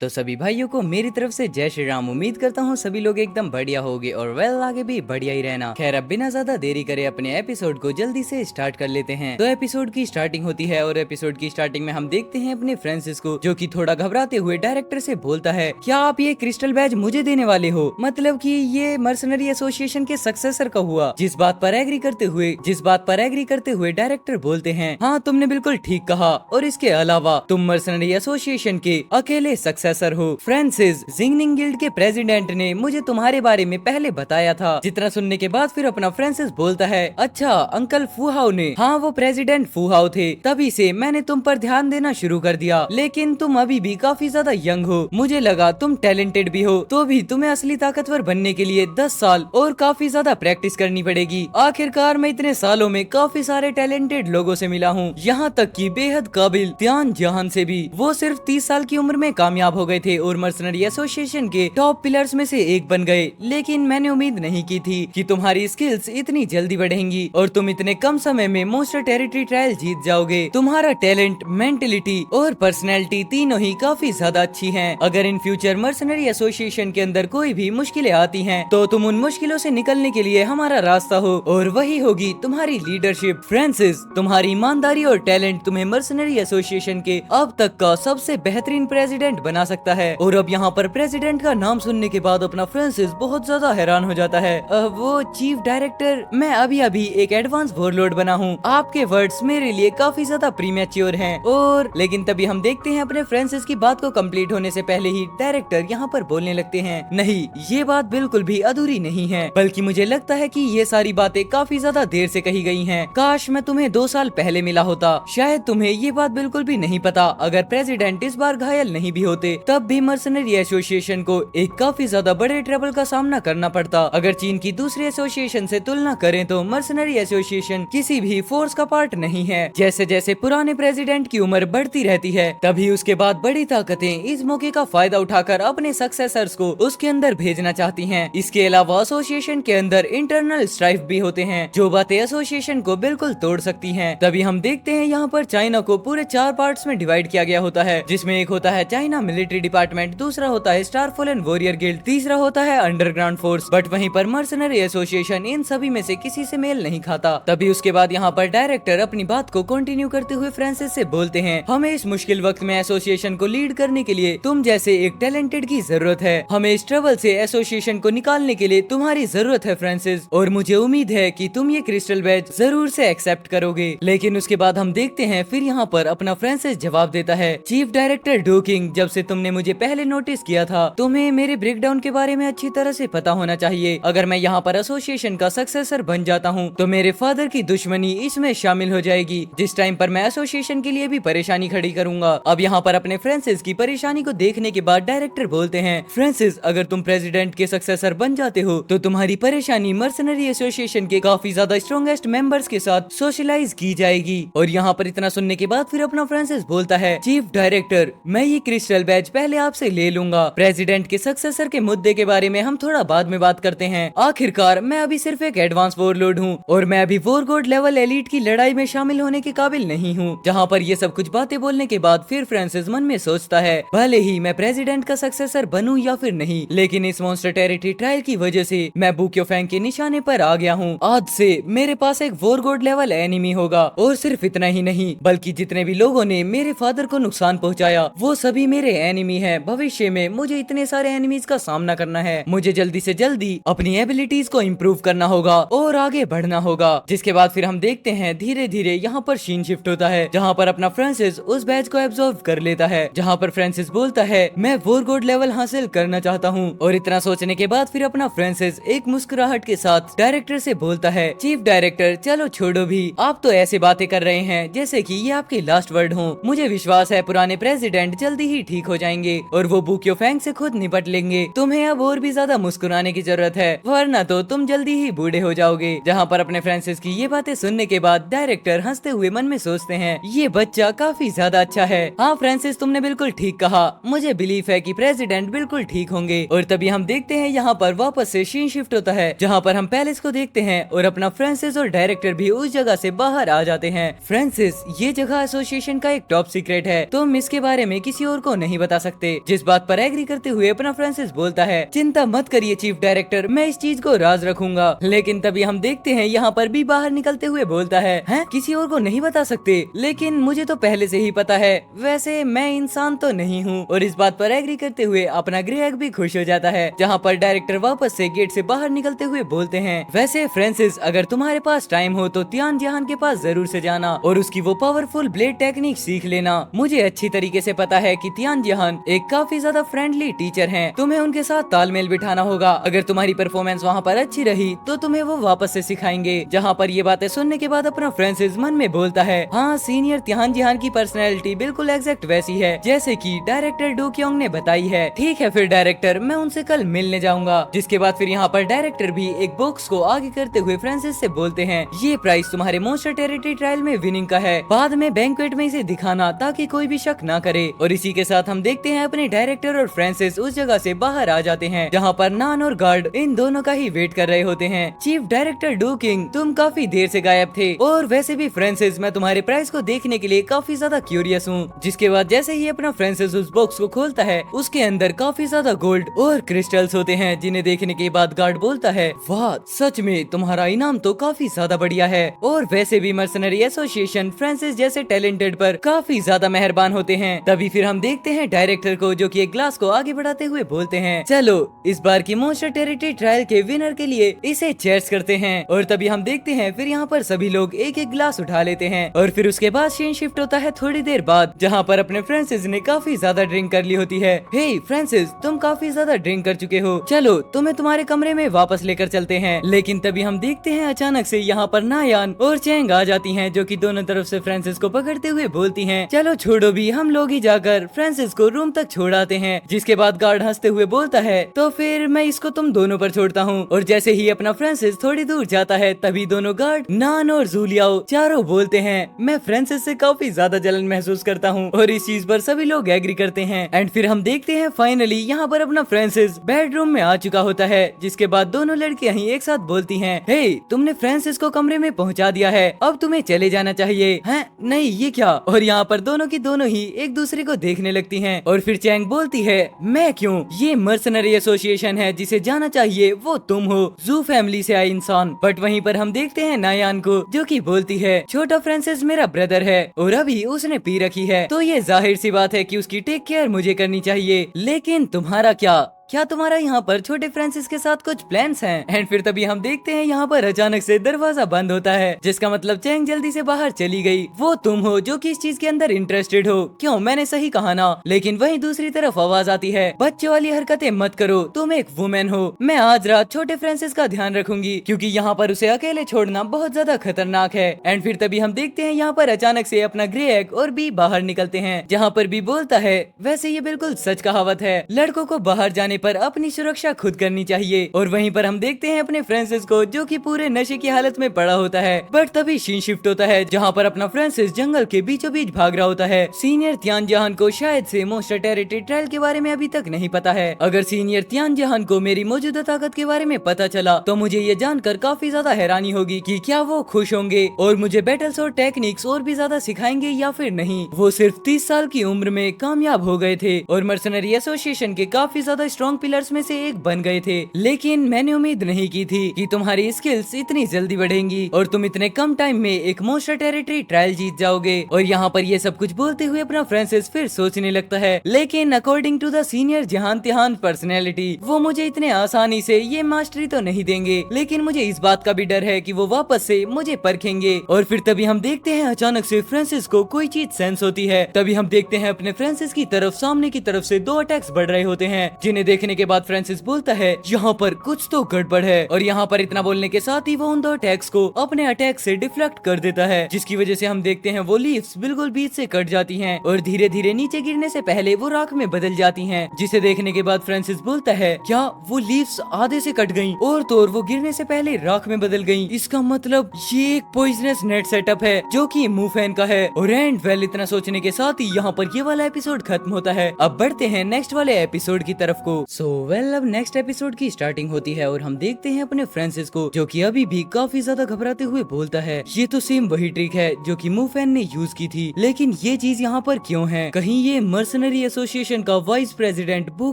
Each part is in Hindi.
तो सभी भाइयों को मेरी तरफ से जय श्री राम। उम्मीद करता हूँ सभी लोग एकदम बढ़िया होंगे और वेल आगे भी बढ़िया ही रहना। खैर अब बिना ज्यादा देरी करे अपने एपिसोड को जल्दी से स्टार्ट कर लेते हैं। तो एपिसोड की स्टार्टिंग होती है और एपिसोड की स्टार्टिंग में हम देखते हैं अपने फ्रांसिस को, जो कि थोड़ा घबराते हुए डायरेक्टर से बोलता है, क्या आप ये क्रिस्टल बैज मुझे देने वाले हो? मतलब कि ये मर्सनरी एसोसिएशन के सक्सेसर का हुआ। जिस बात पर एग्री करते हुए डायरेक्टर बोलते हैं, हाँ तुमने बिल्कुल ठीक कहा, और इसके अलावा तुम मर्सनरी एसोसिएशन के अकेले सक्सेसर हो। फ्रांसिस, जिंगनिंग गिल्ड के प्रेसिडेंट ने मुझे तुम्हारे बारे में पहले बताया था। जितना सुनने के बाद फिर अपना फ्रांसिस बोलता है, अच्छा अंकल फूहाओ ने? हाँ वो प्रेसिडेंट फूहाओ थे, तभी से मैंने तुम पर ध्यान देना शुरू कर दिया। लेकिन तुम अभी भी काफी ज्यादा यंग हो, मुझे लगा तुम टैलेंटेड भी हो, तो भी तुम्हें असली ताकतवर बनने के लिए 10 साल और काफी ज्यादा प्रैक्टिस करनी पड़ेगी। आखिरकार मैं इतने सालों में काफी सारे टैलेंटेड लोगों से मिला हूँ, यहाँ तक कि बेहद काबिल त्यान जहान से भी। वो सिर्फ 30 साल की उम्र में कामयाब हो गए थे और मर्सनरी एसोसिएशन के टॉप पिलर्स में से एक बन गए। लेकिन मैंने उम्मीद नहीं की थी कि तुम्हारी स्किल्स इतनी जल्दी बढ़ेंगी और तुम इतने कम समय में मोस्टर टेरिटरी ट्रायल जीत जाओगे। तुम्हारा टैलेंट, मेंटलिटी और पर्सनैलिटी तीनों ही काफी ज्यादा अच्छी हैं। अगर इन फ्यूचर मर्सनरी एसोसिएशन के अंदर कोई भी मुश्किलें आती हैं, तो तुम उन मुश्किलों से निकलने के लिए हमारा रास्ता हो, और वही होगी तुम्हारी लीडरशिप। फ्रांसिस, तुम्हारी ईमानदारी और टैलेंट तुम्हें मर्सनरी एसोसिएशन के अब तक का सबसे बेहतरीन प्रेसिडेंट बना सकता है। और अब यहाँ पर प्रेसिडेंट का नाम सुनने के बाद अपना फ्रांसिस बहुत ज्यादा हैरान हो जाता है। वो चीफ डायरेक्टर, मैं अभी एक एडवांस वॉरलॉर्ड बना हूँ, आपके वर्ड्स मेरे लिए काफी ज्यादा प्रीमेच्योर हैं। और लेकिन तभी हम देखते हैं अपने फ्रांसिस की बात को कंप्लीट होने से पहले ही डायरेक्टर यहाँ पर बोलने लगते हैं, नहीं ये बात बिल्कुल भी अधूरी नहीं है, बल्कि मुझे लगता है कि ये सारी बातें काफी ज्यादा देर से कही गई हैं। काश मैं तुम्हें 2 साल पहले मिला होता। शायद तुम्हें ये बात बिल्कुल भी नहीं पता, अगर प्रेसिडेंट इस बार घायल नहीं भी होते तब भी मर्सनरी एसोसिएशन को एक काफी ज्यादा बड़े ट्रबल का सामना करना पड़ता। अगर चीन की दूसरी एसोसिएशन से तुलना करें तो मर्सनरी एसोसिएशन किसी भी फोर्स का पार्ट नहीं है। जैसे जैसे पुराने प्रेसिडेंट की उम्र बढ़ती रहती है, तभी उसके बाद बड़ी ताकतें इस मौके का फायदा उठाकर अपने सक्सेसर्स को उसके अंदर भेजना चाहती हैं। इसके अलावा एसोसिएशन के अंदर इंटरनल स्ट्राइफ भी होते हैं, जो बातें एसोसिएशन को बिल्कुल तोड़ सकती हैं। तभी हम देखते हैं यहाँ पर चाइना को पूरे 4 पार्ट्स में डिवाइड किया गया होता है, जिसमें एक होता है चाइना मिलिट्री डिपार्टमेंट, दूसरा होता है स्टार फॉलन वॉरियर गिल्ड, तीसरा होता है अंडरग्राउंड फोर्स। बट वहीं पर मर्सनरी एसोसिएशन इन सभी में से किसी से मेल नहीं खाता। तभी उसके बाद यहाँ पर डायरेक्टर अपनी बात को कंटिन्यू करते हुए फ्रांसिस से बोलते हैं, हमें इस मुश्किल वक्त में एसोसिएशन को लीड करने के लिए तुम जैसे एक टैलेंटेड की जरूरत है। हमें इस ट्रबल से एसोसिएशन को निकालने के लिए तुम्हारी जरूरत है फ्रांसिस, और मुझे उम्मीद है कि तुम ये क्रिस्टल बैज जरूर से एक्सेप्ट करोगे। लेकिन उसके बाद हम देखते हैं फिर यहाँ पर अपना फ्रांसिस जवाब देता है, चीफ डायरेक्टर डोकिंग, जब से तुमने मुझे पहले नोटिस किया था, तुम्हें मेरे ब्रेकडाउन के बारे में अच्छी तरह से पता होना चाहिए। अगर मैं यहाँ पर एसोसिएशन का सक्सेसर बन जाता हूँ तो मेरे फादर की दुश्मनी इसमें शामिल हो जाएगी, जिस टाइम पर मैं एसोसिएशन के लिए भी परेशानी खड़ी करूंगा। अब यहाँ पर अपने फ्रांसिस की परेशानी को देखने के बाद डायरेक्टर बोलते हैं, फ्रांसिस अगर तुम प्रेसिडेंट के सक्सेसर बन जाते हो तो तुम्हारी परेशानी मर्सनरी एसोसिएशन के काफी ज्यादा स्ट्रॉन्गेस्ट मेंबर्स के साथ सोशलाइज की जाएगी। और यहाँ पर इतना सुनने के बाद फिर अपना फ्रांसिस बोलता है, चीफ डायरेक्टर मैं ये क्रिस्टल बैज पहले आपसे ले लूंगा, प्रेसिडेंट के सक्सेसर के मुद्दे के बारे में हम थोड़ा बाद में बात करते हैं। आखिरकार मैं अभी सिर्फ एक एडवांस वॉरलॉर्ड हूँ और मैं अभी वॉरगॉड लेवल एलीट की लड़ाई में शामिल होने के काबिल नहीं हूँ। जहाँ पर ये सब कुछ बातें बोलने के बाद फिर फ्रांसिस मन में सोचता है, भले ही मैं प्रेसिडेंट का सक्सेसर बनूं या फिर नहीं, लेकिन इस मॉन्स्टर टेरिटरी ट्रायल की वजह से मैं बुक्यो फैंग के निशाने पर आ गया हूँ। आज से मेरे पास एक वॉरगॉड लेवल एनिमी होगा, और सिर्फ इतना ही नहीं बल्कि जितने भी लोगों ने मेरे फादर को नुकसान पहुँचाया वो सभी मेरे एनिमी है। भविष्य में मुझे इतने सारे एनिमीज का सामना करना है, मुझे जल्दी से जल्दी अपनी एबिलिटीज को इम्प्रूव करना होगा और आगे बढ़ना होगा। जिसके बाद फिर हम देखते हैं धीरे धीरे यहाँ पर सीन शिफ्ट होता है, जहाँ पर अपना फ्रांसिस उस बैच को एब्जॉर्व कर लेता है, जहाँ पर फ्रांसिस बोलता है, मैं वॉरगॉड लेवल हासिल करना चाहता हूँ। और इतना सोचने के बाद फिर अपना फ्रांसिस एक मुस्कुराहट के साथ डायरेक्टर से बोलता है, चीफ डायरेक्टर चलो छोड़ो भी, आप तो ऐसे बातें कर रहे हैं जैसे कि ये आपके लास्ट वर्ड हो। मुझे विश्वास है पुराने प्रेसिडेंट जल्दी ही ठीक हो जाएंगे और वो बुक्यो फैंग से खुद निपट लेंगे। तुम्हें अब और भी ज्यादा मुस्कुराने की जरूरत है, वरना तो तुम जल्दी ही बूढ़े हो जाओगे। जहाँ पर अपने फ्रांसिस की ये बातें सुनने के बाद डायरेक्टर हंसते हुए मन में सोचते हैं, ये बच्चा काफी ज्यादा अच्छा है। हाँ फ्रांसिस तुमने बिल्कुल ठीक कहा, मुझे बिलीव है कि प्रेसिडेंट बिल्कुल ठीक होंगे। और तभी हम देखते हैं यहाँ पर वापस से सीन शिफ्ट होता है, जहाँ पर हम पैलेस को देखते हैं और अपना फ्रांसिस और डायरेक्टर भी उस जगह से बाहर आ जाते हैं। फ्रांसिस ये जगह एसोसिएशन का एक टॉप सीक्रेट है, तुम इसके बारे में किसी और को नहीं बता सकते। जिस बात पर एग्री करते हुए अपना फ्रांसिस बोलता है, चिंता मत करिए चीफ डायरेक्टर, मैं इस चीज को राज रखूंगा। लेकिन तभी हम देखते हैं यहाँ पर भी बाहर निकलते हुए बोलता है, हैं किसी और को नहीं बता सकते, लेकिन मुझे तो पहले से ही पता है, वैसे मैं इंसान तो नहीं हूँ। और इस बात पर एग्री करते हुए अपना ग्रे एग भी खुश हो जाता है। जहाँ पर डायरेक्टर वापस से गेट से बाहर निकलते हुए बोलते हैं, वैसे फ्रांसिस अगर तुम्हारे पास टाइम हो तो तियान जिहान के पास जरूर से जाना और उसकी वो पावरफुल ब्लेड टेक्निक सीख लेना। मुझे अच्छी तरीके से पता है कि तियान जिहान एक काफी ज्यादा फ्रेंडली टीचर हैं। तुम्हें उनके साथ तालमेल बिठाना होगा। अगर तुम्हारी परफॉर्मेंस वहाँ पर अच्छी रही तो तुम्हें वो वापस से सिखाएंगे। जहाँ पर ये बातें सुनने के बाद अपना फ्रांसिस मन में बोलता है, हाँ सीनियर तियान जिहान की पर्सनैलिटी बिल्कुल एग्जैक्ट वैसी है जैसे कि डायरेक्टर डो क्योंग ने बताई है। ठीक है फिर डायरेक्टर, मैं उनसे कल मिलने जाऊंगा। जिसके बाद फिर यहाँ पर डायरेक्टर भी एक बॉक्स को आगे करते हुए फ्रांसिस से बोलते हैं, ये प्राइस तुम्हारे मॉन्स्टर टेरिटरी ट्रायल में विनिंग का है, बाद में बैंक्वेट में इसे दिखाना ताकि कोई भी शक ना करे। और इसी के साथ हम देखते हैं अपने डायरेक्टर और फ्रांसिस उस जगह से बाहर आ जाते हैं जहाँ पर नान और गार्ड इन दोनों का ही वेट कर रहे होते हैं। चीफ डायरेक्टर डो किंग, तुम काफी देर से गायब थे, और वैसे भी फ्रांसिस मैं तुम्हारे प्राइस को देखने के लिए काफी ज्यादा क्यूरियस हूँ। जिसके बाद जैसे ही अपना फ्रांसिस उस बॉक्स को खोलता है, उसके अंदर काफी ज्यादा गोल्ड और क्रिस्टल्स होते हैं, जिन्हें देखने के बाद गार्ड बोलता है, वाह सच में तुम्हारा इनाम तो काफी ज्यादा बढ़िया है। और वैसे भी मर्सनरी एसोसिएशन फ्रांसिस जैसे टैलेंटेड पर काफी ज्यादा मेहरबान होते हैं। तभी फिर हम देखते हैं डायरेक्टर को, जो कि एक ग्लास को आगे बढ़ाते हुए बोलते हैं, चलो इस बार की मॉन्स्टर टेरिटरी ट्रायल के विनर के लिए इसे चेयर्स करते हैं। और तभी हम देखते हैं फिर यहाँ पर सभी लोग एक एक ग्लास उठा लेते हैं। और फिर उसके बाद सीन शिफ्ट होता है थोड़ी देर बाद, जहाँ पर अपने फ्रांसिस ने काफी ज्यादा ड्रिंक कर ली होती है। हे फ्रांसिस, तुम काफी ज्यादा ड्रिंक कर चुके हो, चलो तुम्हें तुम्हारे कमरे में वापस लेकर चलते हैं। लेकिन तभी हम देखते हैं अचानक से यहाँ पर नायान और चैंग आ जाती हैं, जो कि दोनों तरफ से फ्रांसिस को पकड़ते हुए बोलती हैं, चलो छोड़ो भी, हम लोग ही जाकर फ्रांसिस को रूम तक छोड़ आते हैं। जिसके बाद गार्ड हंसते हुए बोलता है, तो फिर मैं इसको तुम दोनों पर छोड़ता हूँ। और जैसे ही अपना फ्रांसिस थोड़ी दूर जाता है, तभी दोनों गार्ड नान और जूलियाओ चारों बोलते हैं, मैं फ्रांसिस से काफी ज्यादा जलन महसूस करता हूँ। और इस चीज पर सभी लोग एग्री करते हैं। एंड फिर हम देखते हैं फाइनली यहाँ पर अपना फ्रांसिस बेडरूम में आ चुका होता है। जिसके बाद दोनों लड़कियां ही एक साथ बोलती हैं, हे तुमने फ्रांसिस को कमरे में पहुंचा दिया है, अब तुम्हें चले जाना चाहिए। हैं नहीं ये क्या? और यहाँ पर दोनों की दोनों ही एक दूसरे को देखने लगती हैं। और फिर चैंग बोलती है, मैं क्यों, ये मर्सनरी एसोसिएशन है, जिसे जाना चाहिए वो तुम हो, जू फैमिली से आए इंसान। बट वहीं पर हम देखते हैं नायान को, जो कि बोलती है, छोटा फ्रांसिस मेरा ब्रदर है और अभी उसने पी रखी है, तो ये जाहिर सी बात है कि उसकी टेक केयर मुझे करनी चाहिए। लेकिन तुम्हारा क्या तुम्हारा यहाँ पर छोटे फ्रांसिस के साथ कुछ प्लान्स हैं? एंड फिर तभी हम देखते हैं यहाँ पर अचानक से दरवाजा बंद होता है, जिसका मतलब चैंग जल्दी से बाहर चली गई। वो तुम हो जो कि इस चीज के अंदर इंटरेस्टेड हो, क्यों मैंने सही कहा ना? लेकिन वहीं दूसरी तरफ आवाज आती है, बच्चे वाली हरकतें मत करो, तुम एक वुमेन हो। मैं आज रात छोटे फ्रांसिस का ध्यान रखूंगी, क्योंकि यहाँ पर उसे अकेले छोड़ना बहुत ज्यादा खतरनाक है। एंड फिर तभी हम देखते हैं यहाँ पर अचानक से अपना ग्रे एग और बी बाहर निकलते हैं, जहाँ पर बी बोलता है, वैसे ये बिल्कुल सच कहावत है, लड़कों को बाहर जाने पर अपनी सुरक्षा खुद करनी चाहिए। और वहीं पर हम देखते हैं अपने फ्रांसिस को, जो कि पूरे नशे की हालत में पड़ा होता है। बट तभी सीन शिफ्ट होता है, जहाँ पर अपना फ्रांसिस जंगल के बीचों बीच भाग रहा होता है। सीनियर तियान जिहान को शायद से मॉन्स्टर टेरिटरी ट्रायल के बारे में अभी तक नहीं पता है। अगर सीनियर तियान जिहान को मेरी मौजूदा ताकत के बारे में पता चला, तो मुझे ये जानकर काफी ज्यादा हैरानी होगी कि क्या वो खुश होंगे और मुझे बैटल्स और टेक्निक्स और भी ज्यादा सिखाएंगे या फिर नहीं। वो सिर्फ 30 साल की उम्र में कामयाब हो गए थे और मर्सनरी एसोसिएशन के काफी ज्यादा स्ट्रॉन्ग पिलर्स में से एक बन गए थे। लेकिन मैंने उम्मीद नहीं की थी कि तुम्हारी स्किल्स इतनी जल्दी बढ़ेंगी और तुम इतने कम टाइम में एक मॉन्स्टर टेरिटरी ट्रायल जीत जाओगे। और यहाँ पर ये सब कुछ बोलते हुए अपना फ्रांसिस फिर सोचने लगता है, लेकिन अकॉर्डिंग टू द सीनियर जिहान तिहान पर्सनैलिटी, वो मुझे इतने आसानी से ये मास्टरी तो नहीं देंगे। लेकिन मुझे इस बात का भी डर है कि वो वापस से मुझे परखेंगे। और फिर तभी हम देखते हैं अचानक से फ्रांसिस को कोई चीज सेंस होती है। तभी हम देखते हैं अपने फ्रांसिस की तरफ सामने की तरफ से 2 अटैक्स बढ़ रहे होते हैं, जिन्हें देखने के बाद फ्रांसिस बोलता है, यहाँ पर कुछ तो गड़बड़ है। और यहाँ पर इतना बोलने के साथ ही वो उन 2 अटैक्स को अपने अटैक से डिफ्लेक्ट कर देता है, जिसकी वजह से हम देखते हैं वो लीव्स बिल्कुल बीच से कट जाती हैं और धीरे धीरे नीचे गिरने से पहले वो राख में बदल जाती हैं। जिसे देखने के बाद फ्रांसिस बोलता है, क्या वो लीव्स आधे से कट गईं और तो और वो गिरने से पहले राख में बदल गईं? इसका मतलब ये एक पॉइजनस नेट सेटअप है, जो कि मूफैन का है। और एंड वेल, इतना सोचने के साथ ही यहाँ पर ये वाला एपिसोड खत्म होता है। अब बढ़ते हैं नेक्स्ट वाले एपिसोड की तरफ को। सो वेल अब नेक्स्ट एपिसोड की स्टार्टिंग होती है और हम देखते हैं अपने फ्रांसिस को, जो कि अभी भी काफी ज्यादा घबराते हुए बोलता है ये तो सेम वही ट्रिक है जो कि मूफैन ने यूज की थी, लेकिन ये चीज यहाँ पर क्यों है? कहीं ये मर्सनरी एसोसिएशन का वाइस प्रेसिडेंट बू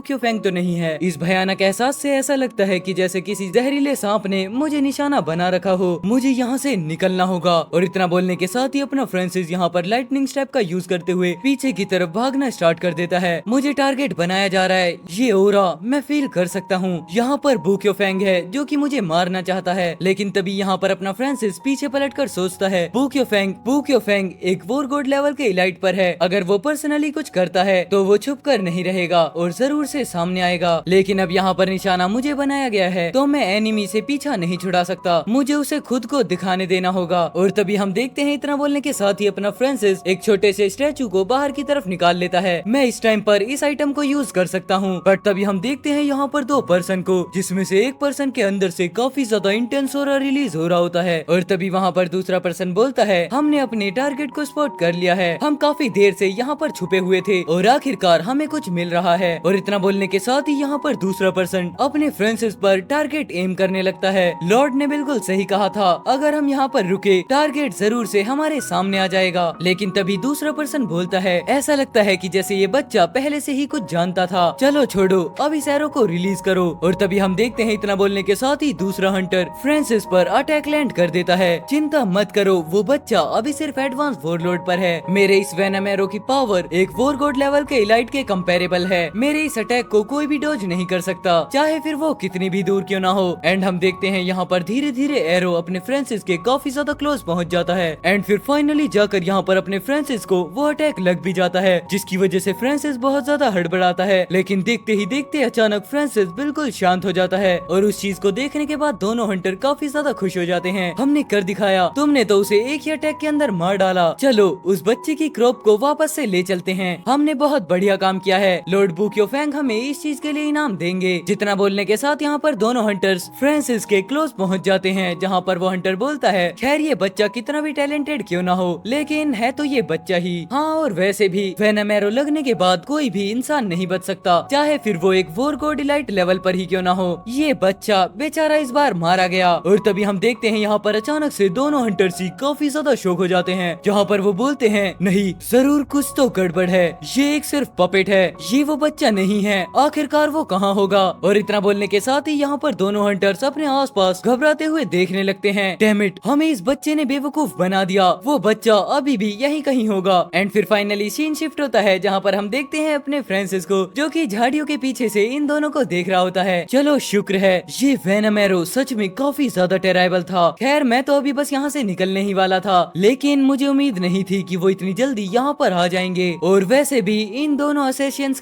क्योफेंग तो नहीं है? इस भयानक एहसास से ऐसा लगता है कि जैसे किसी जहरीले सांप ने मुझे निशाना बना रखा हो, मुझे यहाँ से निकलना होगा। और इतना बोलने के साथ ही अपना फ्रांसिस यहाँ पर लाइटनिंग स्टेप का यूज करते हुए पीछे की तरफ भागना स्टार्ट कर देता है। मुझे टारगेट बनाया जा रहा है, ये ओरा मैं फील कर सकता हूँ। यहाँ पर बू क्योफेंग है जो कि मुझे मारना चाहता है, लेकिन तभी यहाँ पर अपना फ्रांसिस पीछे पलटकर सोचता है बू क्योफेंग एक वॉर गॉड लेवल के इलाइट पर है, अगर वो पर्सनली कुछ करता है तो वो छुप कर नहीं रहेगा और जरूर से सामने आएगा। लेकिन अब यहाँ पर निशाना मुझे बनाया गया है तो मैं एनिमी से पीछा नहीं छुड़ा सकता, मुझे उसे खुद को दिखाने देना होगा। और तभी हम देखते हैं इतना बोलने के साथ ही अपना फ्रांसिस एक छोटे से स्टैचू को बाहर की तरफ निकाल लेता है। मैं इस टाइम पर इस आइटम को यूज कर सकता हूँ। बट तभी हम देखते हैं यहाँ पर दो पर्सन को, जिसमें से एक पर्सन के अंदर से काफी ज्यादा इंटेंस ऑरा रिलीज हो रहा होता है। और तभी वहाँ पर दूसरा पर्सन बोलता है हमने अपने टारगेट को स्पॉट कर लिया है, हम काफी देर से यहाँ पर छुपे हुए थे और आखिरकार हमें कुछ मिल रहा है। और इतना बोलने के साथ ही यहाँ पर दूसरा पर्सन अपने फ्रांसिस पर टारगेट एम करने लगता है। लॉर्ड ने बिल्कुल सही कहा था, अगर हम यहाँ पर रुके टारगेट जरूर से हमारे सामने आ जाएगा। लेकिन तभी दूसरा पर्सन बोलता है ऐसा लगता है कि जैसे ये बच्चा पहले से ही कुछ जानता था, चलो छोड़ो अब इस एरो को रिलीज करो। और तभी हम देखते हैं इतना बोलने के साथ ही दूसरा हंटर फ्रांसिस पर अटैक लैंड कर देता है। चिंता मत करो, वो बच्चा अभी सिर्फ एडवांस वॉरलॉर्ड पर है, मेरे इस वेनम एरो की पावर एक वॉर गॉड लेवल के इलाइट के कंपेरेबल है, मेरे इस अटैक को कोई भी डॉज नहीं कर सकता, चाहे फिर वो कितनी भी दूर क्यों ना हो। एंड हम देखते हैं यहाँ पर धीरे धीरे एरो अपने फ्रांसिस के काफी ज्यादा क्लोज पहुंच जाता है। एंड फिर फाइनली जाकर यहाँ पर अपने फ्रांसिस को वो अटैक लग भी जाता है, जिसकी वजह से फ्रांसिस बहुत ज्यादा हड़बड़ाता है। लेकिन देखते ही देखते अचानक फ्रांसिस बिल्कुल शांत हो जाता है और उस चीज को देखने के बाद दोनों हंटर काफी ज्यादा खुश हो जाते हैं। हमने कर दिखाया, तुमने तो उसे एक ही अटैक के अंदर मार डाला, चलो उस बच्चे की क्रॉप को वापस से ले चलते हैं, हमने बहुत बढ़िया काम किया है, लॉर्ड बू क्योफेंग हमें इस चीज के लिए इनाम देंगे। जितना बोलने के साथ यहाँ पर दोनों हंटर्स फ्रांसिस के क्लोज पहुँच जाते हैं, जहाँ पर वो हंटर बोलता है खैर ये बच्चा कितना भी टैलेंटेड क्यों ना हो, लेकिन है तो ये बच्चा ही। हाँ और वैसे भी वेनम एरो लगने के बाद कोई भी इंसान नहीं बच सकता, चाहे फिर वो एक वॉर गॉड इलाइट लेवल पर ही क्यों ना हो। ये बच्चा बेचारा इस बार मारा गया। और तभी हम देखते हैं यहाँ पर अचानक से दोनों हंटर्स ही काफी ज्यादा शॉक हो जाते हैं, जहाँ पर वो बोलते हैं नहीं जरूर कुछ तो गड़बड़ है, ये एक सिर्फ पपेट है, ये वो बच्चा नहीं है, आखिरकार वो कहाँ होगा। और इतना बोलने के साथ ही यहाँ पर दोनों हंटर्स अपने आसपास घबराते हुए देखने लगते हैं। डैम इट, हमें इस बच्चे ने बेवकूफ बना दिया, वो बच्चा अभी भी यहीं कहीं होगा। एंड फिर फाइनली सीन शिफ्ट होता है, जहाँ पर हम देखते हैं अपने फ्रांसिस को जो कि झाड़ियों के पीछे से इन दोनों को देख रहा होता है। चलो शुक्र है, ये वेनम एरो सच में काफी ज्यादा टेराइबल था। खैर मैं तो अभी बस यहाँ से निकलने ही वाला था, लेकिन मुझे उम्मीद नहीं थी कि वो इतनी जल्दी यहाँ पर आ जाएंगे। और वैसे भी इन दोनों असेसियंस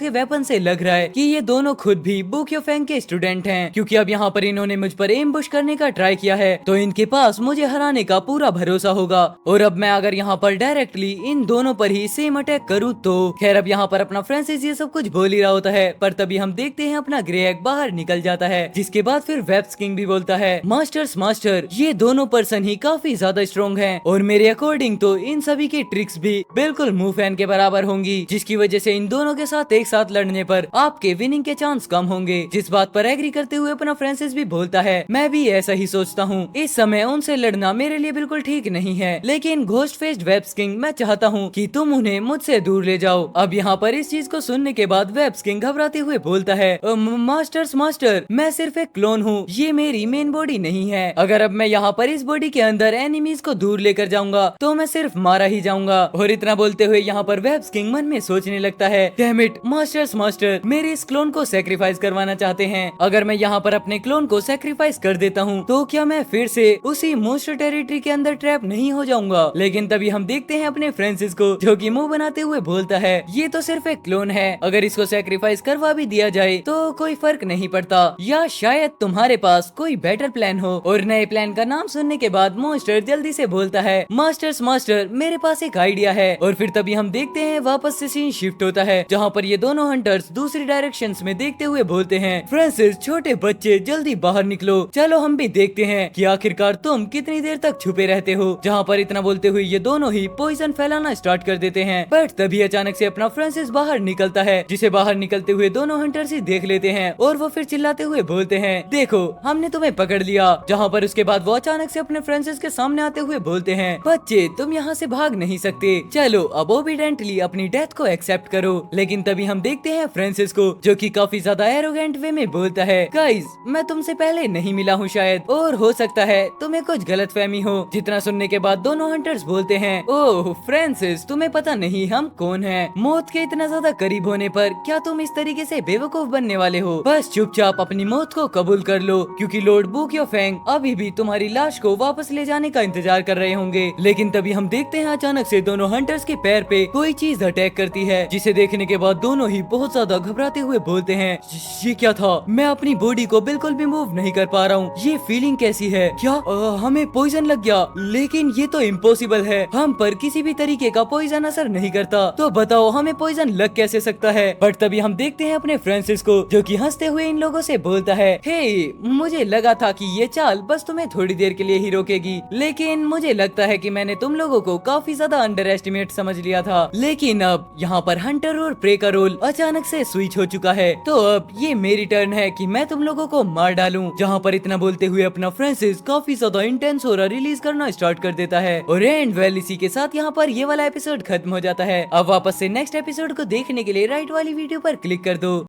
के वेपन से लग रहा है कि ये दोनों खुद भी बू क्योफेंग के स्टूडेंट हैं, क्योंकि अब यहाँ पर इन्होंने मुझ पर एम्बुश करने का ट्राई किया है, तो इनके पास मुझे हराने का पूरा भरोसा होगा। और अब मैं अगर यहाँ पर डायरेक्टली इन दोनों पर ही सेम अटैक करूँ तो। खैर अब यहाँ पर अपना फ्रांसिस ये सब कुछ बोल ही रहा होता है, पर तभी हम देखते हैं अपना ग्रे एग बाहर निकल जाता है, जिसके बाद फिर वेब्स किंग भी बोलता है मास्टर ये दोनों पर्सन ही काफी ज्यादा स्ट्रॉन्ग हैं और मेरे अकॉर्डिंग तो इन सभी की ट्रिक्स भी बिल्कुल मूफैन के बराबर होंगी, जिसकी वजह से इन दोनों के साथ एक साथ लड़ने पर आपके विनिंग के चांस कम होंगे। जिस बात पर एग्री करते हुए अपना फ्रांसिस भी बोलता है मैं भी ऐसा ही सोचता हूँ, इस समय उनसे लड़ना मेरे लिए बिल्कुल ठीक नहीं है, लेकिन घोस्ट फेस्ड वेब्स किंग मैं चाहता हूँ कि तुम उन्हें मुझसे दूर ले जाओ। अब यहाँ पर इस चीज को सुनने के बाद वेब्स किंग घबराते हुए बोलता है मास्टर मैं सिर्फ एक क्लोन हूँ, ये मेरी मेन बॉडी नहीं है, अगर अब मैं यहाँ पर इस बॉडी के अंदर एनिमीज को दूर लेकर जाऊंगा तो मैं सिर्फ मारा ही जाऊंगा। और इतना बोलते हुए यहाँ पर वेब्स किंग मन में सोचने लगता है डैम इट मास्टर मेरे इस क्लोन को सेक्रीफाइस करवाना चाहते हैं, अगर मैं यहाँ पर अपने क्लोन को सेक्रीफाइस कर देता हूँ तो क्या मैं फिर से उसी मोस्टर टेरिटरी के अंदर ट्रैप नहीं हो जाऊंगा। लेकिन तभी हम देखते हैं अपने फ्रांसिस को जो कि मुंह बनाते हुए बोलता है ये तो सिर्फ एक क्लोन है, अगर इसको सेक्रीफाइस करवा भी दिया जाए तो कोई फर्क नहीं पड़ता, या शायद तुम्हारे पास कोई बेटर प्लान हो। और नए प्लान का नाम सुनने के बाद मॉन्स्टर जल्दी से बोलता है मास्टर मेरे पास एक आइडिया है। और फिर तभी हम देखते हैं वापस से सीन शिफ्ट होता है, जहाँ पर ये दोनों हंटर्स दूसरी डायरेक्शंस में देखते हुए बोलते हैं फ्रांसिस छोटे बच्चे जल्दी बाहर निकलो, चलो हम भी देखते हैं कि आखिरकार तुम कितनी देर तक छुपे रहते हो। जहाँ पर इतना बोलते हुए ये दोनों ही पॉइजन फैलाना स्टार्ट कर देते हैं, बट तभी अचानक से अपना फ्रांसिस बाहर निकलता होता है, जिसे बाहर निकलते हुए दोनों हंटर्स ही देख लेते हैं और वो फिर चिल्लाते हुए बोलते हैं, देखो हमने तुम्हें पकड़ लिया। जहाँ पर उसके बाद वो अचानक से अपने फ्रेंड्स के सामने आते हुए बोलते हैं, बच्चे तुम यहाँ से भाग नहीं सकते, चलो अब ओबीडेंटली अपनी डेथ को एक्सेप्ट करो। लेकिन तभी हम देखते हैं फ्रांसिस को, जो कि काफी ज्यादा एरोगेंट वे में बोलता है, गाइस मैं तुमसे पहले नहीं मिला हूँ शायद, और हो सकता है तुम्हें कुछ गलतफहमी हो। जितना सुनने के बाद दोनों हंटर्स बोलते हैं, ओह फ्रांसिस तुम्हें पता नहीं हम कौन हैं? मौत के इतना ज्यादा करीब होने पर क्या तुम इस तरीके से बेवकूफ बनने वाले हो? बस चुपचाप अपनी मौत को कबूल कर लो, क्योंकि लॉर्ड बुक्योफेंग अभी भी तुम्हारी लाश को वापस ले जाने का इंतजार कर रहे होंगे। लेकिन तभी हम देखते हैं अचानक से दोनों हंटर्स के पैर पे कोई चीज अटैक करती है, जिसे देखने के बाद दोनों ही बहुत ज्यादा घबराते हुए बोलते हैं, ये क्या था? मैं अपनी बॉडी को बिल्कुल भी मूव नहीं कर पा रहा हूँ, ये फीलिंग कैसी है? क्या हमें पॉइजन लग गया? लेकिन ये तो इम्पॉसिबल है, हम पर किसी भी तरीके का पॉइजन असर नहीं करता, तो बताओ हमें पॉइजन लग कैसे सकता है? बट तभी हम देखते हैं अपने फ्रांसिस को, जो कि हंसते हुए इन लोगों से बोलता है, हे मुझे लगा था कि ये चाल बस तुम्हें थोड़ी देर के लिए ही रोकेगी, लेकिन मुझे लगता है कि मैंने तुम लोगों को काफी ज्यादा अंडर एस्टिमेट समझ लिया था। लेकिन अब यहाँ पर हंटर और प्रे का रोल अचानक से स्विच हो चुका है, तो अब ये मेरी टर्न है कि मैं तुम लोगों को मार डालूं। जहाँ पर इतना बोलते हुए अपना फ्रांसिस काफी ज्यादा इंटेंस हो रिलीज करना स्टार्ट कर देता है, और एंड वेल इसी के साथ यहाँ पर ये वाला एपिसोड खत्म हो जाता है। अब वापस से नेक्स्ट एपिसोड को देखने के लिए राइट वाली वीडियो पर क्लिक कर दो।